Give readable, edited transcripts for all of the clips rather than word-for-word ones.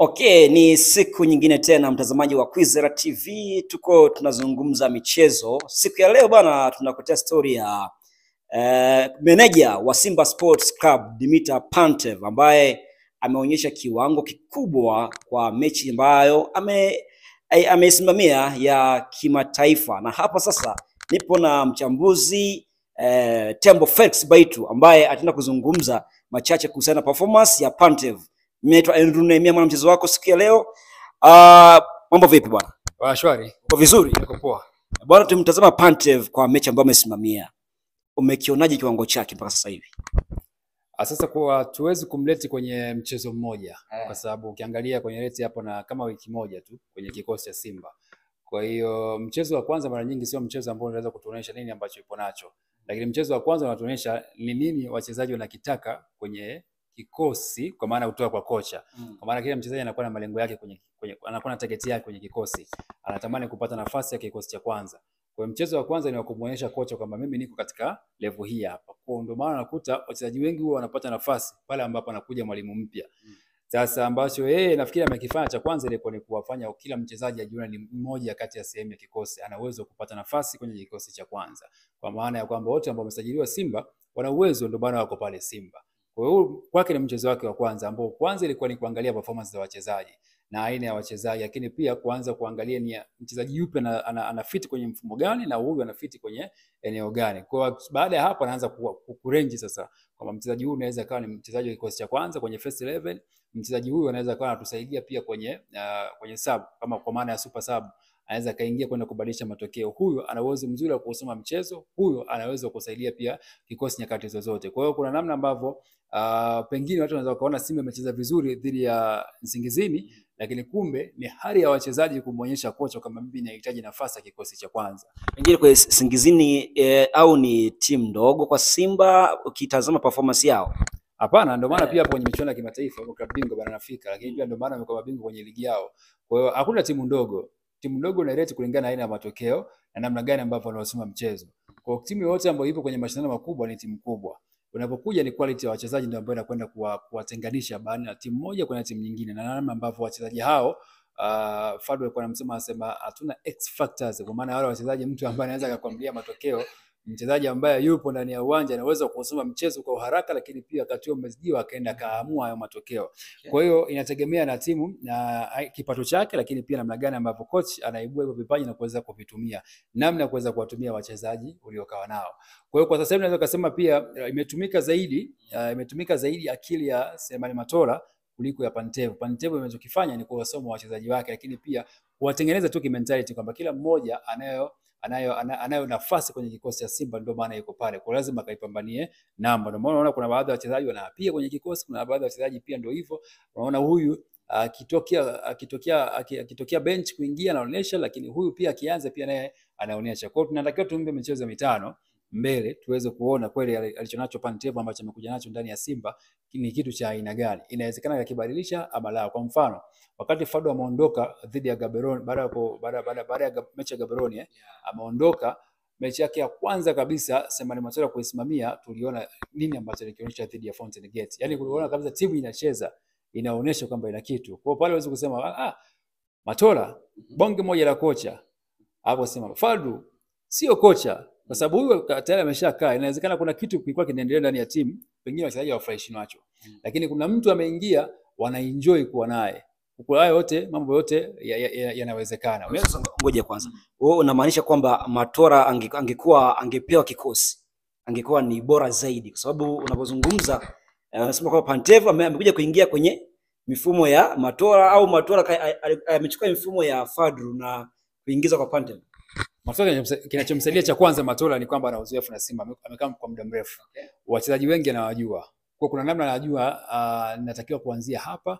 Okay, ni siku nyingine tena mtazamaji wa Kwizera TV, tuko tunazungumza michezo. Siku ya leo bana tunakuletea story ya meneja wa Simba Sports Club Dimitar Pantev ambaye ameonyesha kiwango kikubwa kwa mechi ambayo amesimamia ya kimataifa. Na hapa sasa nipo na mchambuzi Tembo Felix Baitu ambaye ataenda kuzungumza machache kuhusiana na performance ya Pantev. Naitwa Andrew Nehemia, mwana mchezo wako siku ya leo. Mambo vipi bwana? Shwari. Uko vizuri? Niko poa. Bwana, tumtazama Pantev kwa mechi ambayo amesimamia. Umekionaje kiwango chake mpaka sasa hivi? Sasa kwa tuwezi kumleti kwenye mchezo mmoja kwa sababu ukiangalia kwenye leti hapo na kama wiki moja tu kwenye kikosi cha Simba. Kwa hiyo mchezo wa kwanza mara nyingi sio mchezo ambao unaweza kutuonyesha nini ambacho ipo nacho. Lakini mchezo wa kwanza unatuonyesha ni nini wachezaji wanakitaka kwenye kikosi, kwa maana kutoka kwa kocha. Kwa maana kila mchezaji anakuwa na malengo yake kwenye anakuwa na target yake kwenye kikosi. Anatamani kupata nafasi ya kikosi cha kwanza. Kwa mchezo wa kwanza ni wa kumuonyesha kocha kwamba mimi niko katika level hii hapa. Kwa ndio maana nakuta wachezaji wengi huwa wanapata nafasi pale ambapo anakuja mwalimu mpya. Sasa ambacho yeye nafikiri amekifanya cha kwanza ilikuwa ni kuwafanya kila mchezaji ajione ni mmoja kati ya sehemu ya kikosi, ana uwezo kupata nafasi kwenye kikosi cha kwanza. Kwa maana ya kwamba wote ambao wamesajiliwa Simba wana uwezo, ndio maana wako pale Simba. Kwa hiyo kwake ni mchezo wake wa kwanza ambao kwanza ilikuwa ni kuangalia performance za wachezaji na aina ya wachezaji, lakini pia kuanza kuangalia ni mchezaji yupi ana fit kwenye mfumo gani na huyu ana fit kwenye eneo gani. Kwa baada ya hapo anaanza kurange sasa kwamba mchezaji huyu anaweza kawa ni mchezaji wa kikosi cha kwanza kwenye first 11, mchezaji huyu anaweza kawa anatusaidia pia kwenye sub, kama kwa maana ya super sub anaweza kaingia kwenda kubadilisha matokeo. Huyu ana uwezo mzuri wa kusoma mchezo, huyu anaweza kusaidia pia kikosi nyakati zozote. Kwa hiyo kuna namna ambavyo pengine watu wanaweza kuona Simba imecheza vizuri dhidi ya Nsingizini, lakini kumbe ni hali ya wachezaji kumuonyesha kocha kama mimi nahitaji nafasi ya kikosi cha kwanza. Pengine kwa Nsingizini au ni timu ndogo kwa Simba ukitazama performance yao? Hapana, ndio maana pia hapo kwenye michuano ya kimataifa kwa klabu bingwa barani Afrika, lakini pia ndio maana wamekuwa mabingwa kwenye ligi yao. Kwa hiyo hakuna timu ndogo. Timu ndogo ina rate kulingana na aina ya matokeo na namna gani ambavyo wanaosoma mchezo. Kwa hiyo timu yote ambayo ipo kwenye mashindano makubwa ni timu kubwa. Unapokuja ni quality ya wachezaji ndio ambayo inakwenda kuwatenganisha baina ya timu moja kwenda timu nyingine, na namna ambavyo wachezaji hao Fadlu alikuwa anasema hatuna X factors, kwa maana wale wachezaji mtu ambaye anaweza kukwambia matokeo, mchezaji ambaye yupo ndani ya uwanja anaweza kusoma mchezo kwa haraka, lakini pia wakati umezidiwa akaenda kaamua hayo matokeo. Kwa hiyo inategemea na timu na kipato chake, lakini pia namna gani ambavyo coach anaibua hivyo vipaji na kuweza kuvitumia, namna ya kuweza kuwatumia wachezaji uliokawa nao. Kwa hiyo kwa sasa hivi naweza kusema pia imetumika zaidi akili ya Selemani Matola kuliko ya Pantev. Pantev anachokifanya ni kuwasoma wachezaji wake, lakini pia kuwatengeneza tu kimentality kwamba kila mmoja anayo nafasi kwenye kikosi cha Simba, ndio maana yuko pale. Kwa lazima kaipambanie namba. Ndio maana unaona kuna baadhi ya wachezaji wanapia kwenye kikosi, kuna baadhi ya wachezaji pia ndio hivyo. Unaona huyu akitokea bench kuingia anaonyesha, lakini huyu pia akianza pia naye anaonyesha. Kwa hiyo tunatakiwa tumpe michezo mitano mbele tuweze kuona kweli alichonacho Pantev ambacho amekuja nacho ndani ya Simba ni kitu cha aina gani. Inawezekana yakibadilisha ama la. Kwa mfano, wakati Fadlu ameondoka dhidi ya Gaborone baada ya mechi ya Gaborone ameondoka, mechi yake ya kwanza kabisa Selemani Matola kuisimamia, tuliona nini ambacho alikionyesha dhidi ya Fountain Gate. Yaani kuliona kabisa timu inacheza, inaonyesha kwamba ina kitu. Kwa pale huwezi kusema Matola bonge moja la kocha. Hapo sema Fadlu sio kocha, kwa sababu huyu tayari ameshakaa. Inawezekana kuna kitu kilikuwa kinaendelea ndani ya timu, pengine wachezaji hawafurahishi nacho. Lakini kuna mtu ameingia wanaenjoy kuwa naye. Kwa hayo yote, mambo yote yanawezekana. Ngoja kwanza. Wewe unamaanisha kwamba Matola angepewa kikosi, angekuwa ni bora zaidi, kwa sababu unapozungumza unasema kwamba Pantev amekuja kuingia kwenye mifumo ya Matola, au Matola amechukua mifumo ya Fadlu na kuingiza kwa Pantev? Matola kinachomsaidia cha kwanza Matola ni kwamba ana uzoefu na Simba, amekaa kwa muda mrefu. Wachezaji wengi anawajua. Kwa kuna namna anajua natakiwa kuanzia hapa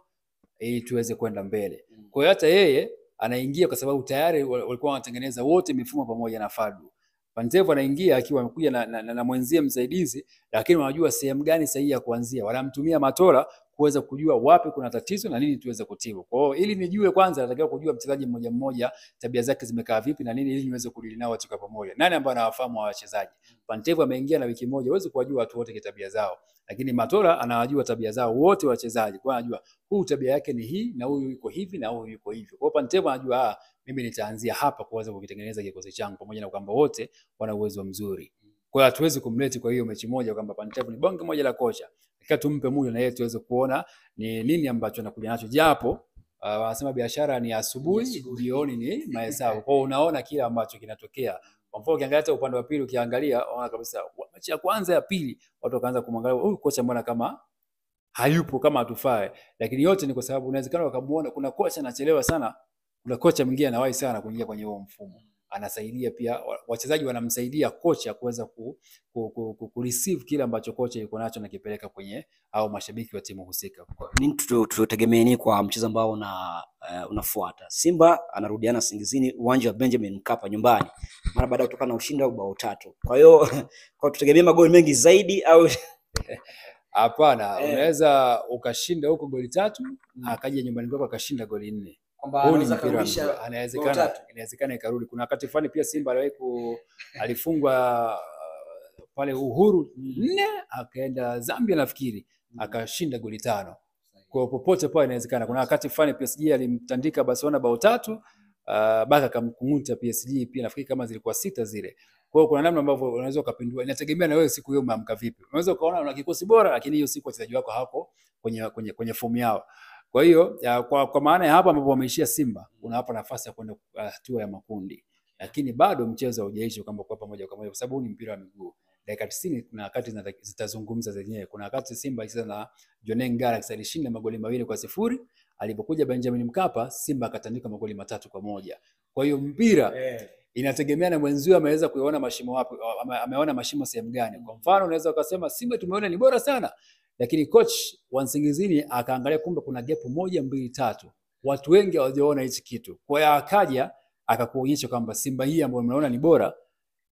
ili tuweze kwenda mbele. Kwa hiyo hata yeye anaingia kwa sababu tayari walikuwa wanatengeneza wote mifumo pamoja na Fadlu. Pantev anaingia akiwa amekuja na mwenzie msaidizi, lakini wanajua sehemu gani sahihi ya kuanzia. Wanamtumia Matola kuweza kujua wapi kuna tatizo na nini tuweze kutibu. Kwa hiyo ili nijue kwanza natakiwa kujua mchezaji mmoja mmoja tabia zake zimekaa vipi na nini ili niweze kudili nao katika pamoja. Nani ambaye anawafahamu wa wachezaji? Pantev ameingia na wiki moja, huwezi kuwajua watu wote tabia zao. Lakini Matola anawajua tabia zao wote wachezaji. Kwa anajua huyu tabia yake ni hii na huyu yuko hivi na huyu yuko hivi. Kwa hiyo Pantev anajua mimi nitaanzia hapa kuweza kukitengeneza kikosi changu pamoja na kwamba wote wana uwezo mzuri. Kwa hiyo hatuwezi kumleti kwa hiyo mechi moja kwamba Pantev ni bonge moja la kocha. Lakini tumpe muda na yeye tuweze kuona ni nini ambacho anakuja nacho, japo wanasema biashara ni asubuhi, jioni ni mahesabu. Kwa hiyo unaona kile ambacho kinatokea. Kwa mfano ukiangalia hata upande wa pili ukiangalia unaona kabisa mechi ya kwanza ya pili watu wakaanza kumwangalia huyu kocha mbona kama hayupo, kama hatufai. Lakini yote ni kwa sababu unawezekana wakamuona kuna kocha anachelewa sana, kuna kocha mwingine anawahi sana kuingia kwenye huo mfumo. Anasaidia pia wachezaji wanamsaidia kocha kuweza ku receive kile ambacho kocha yuko nacho na kipeleka kwenye au mashabiki wa timu husika. Nini tutegemea nini kwa mchezo ambao unafuata? Simba anarudiana Singizini, uwanja wa Benjamin Mkapa nyumbani, mara baada ya kutoka na ushindi wa bao 3. Kwa hiyo tutegemea magoli mengi zaidi au hapana? Unaweza ukashinda huko goli 3 akaja nyumbani kwako akashinda goli 4. Kwamba anaweza kurudisha, inawezekana ikarudi. Kuna wakati fulani pia Simba aliwahi alifungwa pale Uhuru 4 akaenda Zambia nafikiri akashinda goli 5. Kwa popote pale inawezekana. Kuna wakati fulani PSG alimtandika Barcelona bao 3 baka akamkunguta PSG pia nafikiri kama zilikuwa 6 zile. Kwa hiyo kuna namna ambavyo unaweza kupindua, inategemea na wewe siku hiyo umeamka vipi. Unaweza ukaona una kikosi bora lakini hiyo siku wachezaji wako hako kwenye fomu yao. Kwa hiyo kwa maana ya hapa ambapo wameishia Simba unawapa nafasi ya kwenda hatua ya makundi. Lakini bado mchezo haujaisha kwamba kwa pamoja kwa sababu ni mpira wa miguu. Dakika 90 kuna wakati zitazungumza zenyewe. Kuna wakati Simba ikicheza na Jwaneng Galaxy alishinda magoli 2-0, alipokuja Benjamin Mkapa Simba akatandika magoli 3-1. Kwa hiyo mpira inategemea na mwenzio ameweza kuona mashimo wapi, ameona mashimo sehemu gani. Kwa mfano unaweza ukasema Simba tumeona ni bora sana, lakini coach wa Nsingizini akaangalia kumbe kuna gap 1 2 3. Watu wengi hawajaona hichi kitu. Kwa hiyo akaja akakuonyesha kwamba Simba hii ambayo mnaona ni bora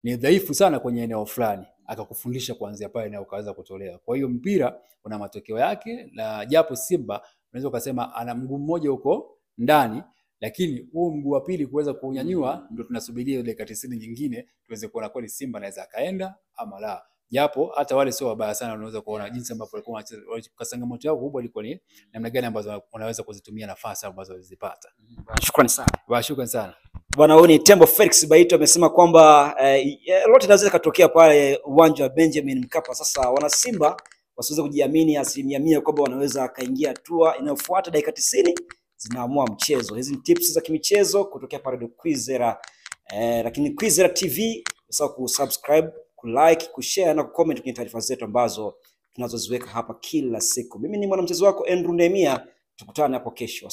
ni dhaifu sana kwenye eneo fulani, akakufundisha kuanzia pale na ukaanza kutolea. Kwa hiyo mpira una matokeo yake, na japo Simba unaweza ukasema ana mguu mmoja huko ndani, lakini huu mguu wa pili kuweza kuunyanyua ndio tunasubiria dakika 90 nyingine tuweze kuona kweli Simba anaweza kaenda ama la. Japo hata wale sio wabaya sana, unaweza kuona jinsi ambavyo walikuwa wanacheza. Changamoto yao kubwa ilikuwa ni namna gani ambazo wanaweza kuzitumia nafasi ambazo walizipata. Shukrani sana. Shukrani sana. Bwana huyu ni Tembo Felix Baito amesema kwamba lote linaweza kutokea pale uwanja wa Benjamin Mkapa. Sasa wana Simba wasiweze kujiamini 100% kwamba wanaweza kaingia hatua inayofuata. Dakika 90 zinaamua mchezo. Hizi ni tips za kimichezo kutokea pale Kwizera. Lakini Kwizera TV usahau kusubscribe, kulike, kushare na kucomment kwenye taarifa zetu ambazo tunazoziweka hapa kila siku. Mimi ni mwanamchezo wako Andrew Nehemia, tukutane hapo kesho.